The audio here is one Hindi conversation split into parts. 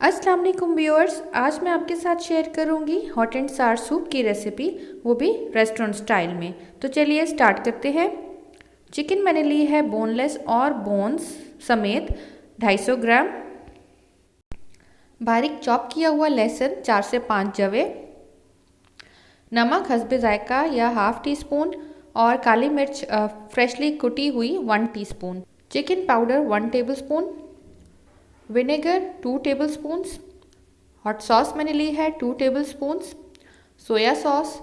अस्सलाम वालेकुम व्यूअर्स, आज मैं आपके साथ शेयर करूंगी हॉट एंड सार सूप की रेसिपी, वो भी रेस्टोरेंट स्टाइल में। तो चलिए स्टार्ट करते हैं। चिकन मैंने ली है बोनलेस और बोन्स समेत 250 ग्राम। बारीक चॉप किया हुआ लहसुन 4 से 5 जवे। नमक हस्बे जायका या हाफ टी स्पून और काली मिर्च फ्रेशली कुटी हुई 1 teaspoon. Chicken powder 1 table spoon. Vinegar 2 table spoons. Hot sauce मैंने ली है 2 table spoons. Soya sauce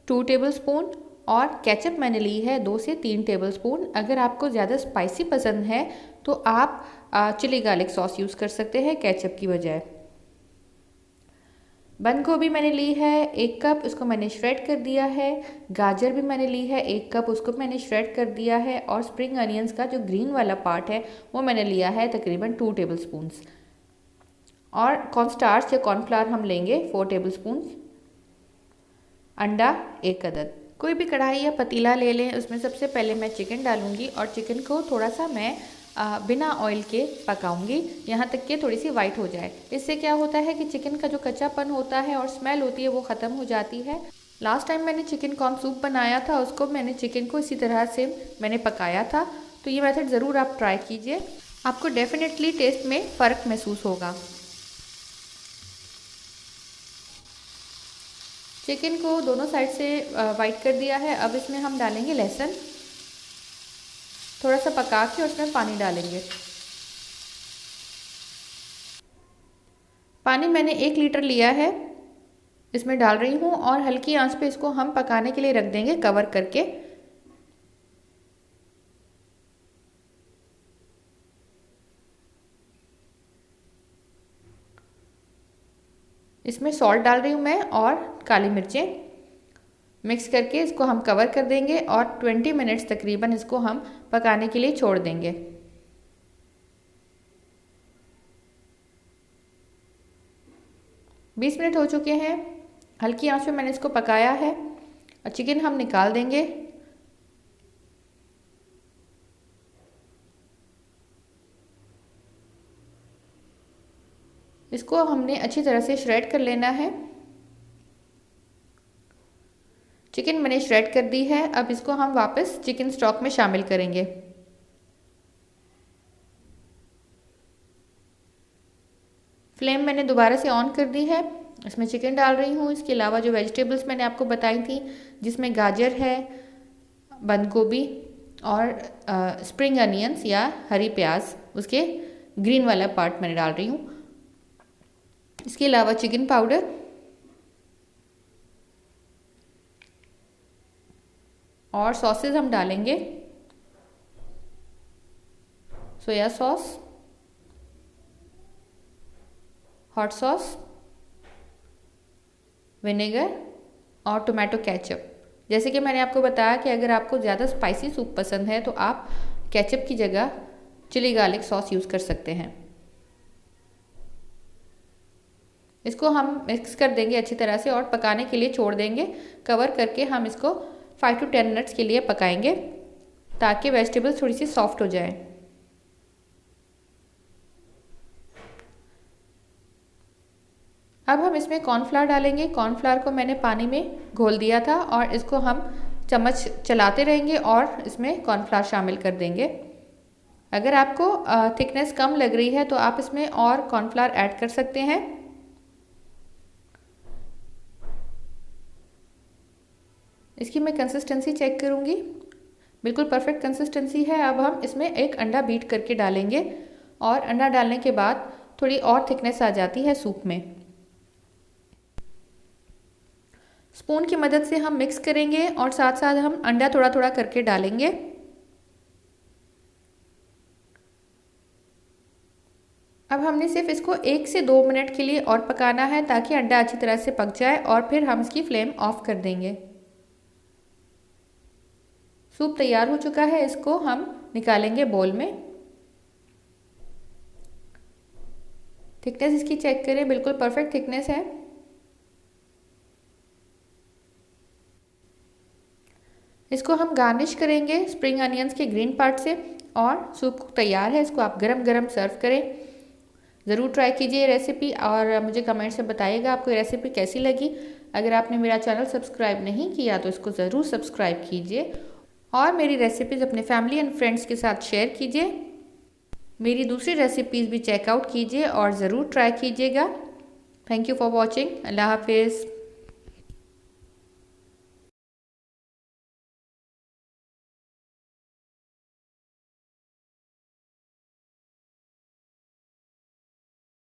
2 table spoon और केचप मैंने ली है 2 से 3 टेबल स्पून। अगर आपको ज़्यादा स्पाइसी पसंद है तो आप चिली गार्लिक सॉस यूज़ कर सकते हैं केचप की बजाय। बंद गोभी मैंने ली है 1 कप, उसको मैंने श्रेड कर दिया है। गाजर भी मैंने ली है 1 कप, उसको मैंने श्रेड कर दिया है। और स्प्रिंग अनियंस का जो ग्रीन वाला पार्ट है वो मैंने लिया है तकरीबन 2 टेबल स्पून्स। और कॉर्नस्टार्च या कॉर्नफ्लावर हम लेंगे 4 टेबल स्पून्स। अंडा 1 अदद। कोई भी कढ़ाई या पतीला ले लें, उसमें सबसे पहले मैं चिकन डालूंगी और चिकन को थोड़ा सा मैं बिना ऑयल के पकाऊंगी यहाँ तक कि थोड़ी सी वाइट हो जाए। इससे क्या होता है कि चिकन का जो कच्चापन होता है और स्मेल होती है वो ख़त्म हो जाती है। लास्ट टाइम मैंने चिकन कॉर्न सूप बनाया था, उसको मैंने चिकन को इसी तरह से मैंने पकाया था। तो ये मेथड ज़रूर आप ट्राई कीजिए, आपको डेफिनेटली टेस्ट में फ़र्क महसूस होगा। चिकन को दोनों साइड से वाइट कर दिया है। अब इसमें हम डालेंगे लहसुन, थोड़ा सा पका के उसमें पानी डालेंगे। पानी मैंने 1 लीटर लिया है, इसमें डाल रही हूँ और हल्की आंच पे इसको हम पकाने के लिए रख देंगे कवर करके। इसमें सॉल्ट डाल रही हूँ मैं और काली मिर्चें मिक्स करके इसको हम कवर कर देंगे और 20 मिनट्स तकरीबन इसको हम पकाने के लिए छोड़ देंगे। बीस मिनट हो चुके हैं, हल्की आंच पे मैंने इसको पकाया है और चिकन हम निकाल देंगे। इसको हमने अच्छी तरह से श्रेड कर लेना है। चिकन मैंने श्रेड कर दी है, अब इसको हम वापस चिकन स्टॉक में शामिल करेंगे। फ्लेम मैंने दोबारा से ऑन कर दी है, इसमें चिकन डाल रही हूँ। इसके अलावा जो वेजिटेबल्स मैंने आपको बताई थी, जिसमें गाजर है, बंद गोभी और स्प्रिंग अनियंस या हरी प्याज, उसके ग्रीन वाला पार्ट मैंने डाल रही हूँ। इसके अलावा चिकन पाउडर और सॉसेज हम डालेंगे। Soya sauce, hot sauce, vinegar और टोमेटो केचप। जैसे कि मैंने आपको बताया कि अगर आपको ज़्यादा स्पाइसी सूप पसंद है तो आप केचप की जगह चिली गार्लिक सॉस यूज़ कर सकते हैं। इसको हम मिक्स कर देंगे अच्छी तरह से और पकाने के लिए छोड़ देंगे कवर करके। हम इसको 5 to 10 मिनट्स के लिए पकाएंगे ताकि वेजिटेबल्स थोड़ी सी सॉफ्ट हो जाए। अब हम इसमें कॉर्नफ्लावर डालेंगे। कॉर्नफ्लावर को मैंने पानी में घोल दिया था और इसको हम चम्मच चलाते रहेंगे और इसमें कॉर्नफ्लावर शामिल कर देंगे। अगर आपको थिकनेस कम लग रही है तो आप इसमें और कॉर्नफ्लावर ऐड कर सकते हैं। इसकी मैं कंसिस्टेंसी चेक करूँगी, बिल्कुल परफेक्ट कंसिस्टेंसी है। अब हम इसमें 1 अंडा बीट करके डालेंगे और अंडा डालने के बाद थोड़ी और थिकनेस आ जाती है सूप में। स्पून की मदद से हम मिक्स करेंगे और साथ साथ हम अंडा थोड़ा थोड़ा करके डालेंगे। अब हमने सिर्फ इसको 1 से 2 मिनट के लिए और पकाना है ताकि अंडा अच्छी तरह से पक जाए और फिर हम इसकी फ्लेम ऑफ कर देंगे। सूप तैयार हो चुका है, इसको हम निकालेंगे बोल में। थिकनेस इसकी चेक करें, बिल्कुल परफेक्ट थिकनेस है। इसको हम गार्निश करेंगे स्प्रिंग अनियंस के ग्रीन पार्ट से और सूप तैयार है। इसको आप गरम गरम सर्व करें। ज़रूर ट्राई कीजिए ये रेसिपी और मुझे कमेंट से बताइएगा आपको ये रेसिपी कैसी लगी। अगर आपने मेरा चैनल सब्सक्राइब नहीं किया तो इसको ज़रूर सब्सक्राइब कीजिए और मेरी रेसिपीज़ अपने फैमिली एंड फ्रेंड्स के साथ शेयर कीजिए। मेरी दूसरी रेसिपीज़ भी चेकआउट कीजिए और ज़रूर ट्राई कीजिएगा। Thank you for watching. अल्लाह हाफिज़।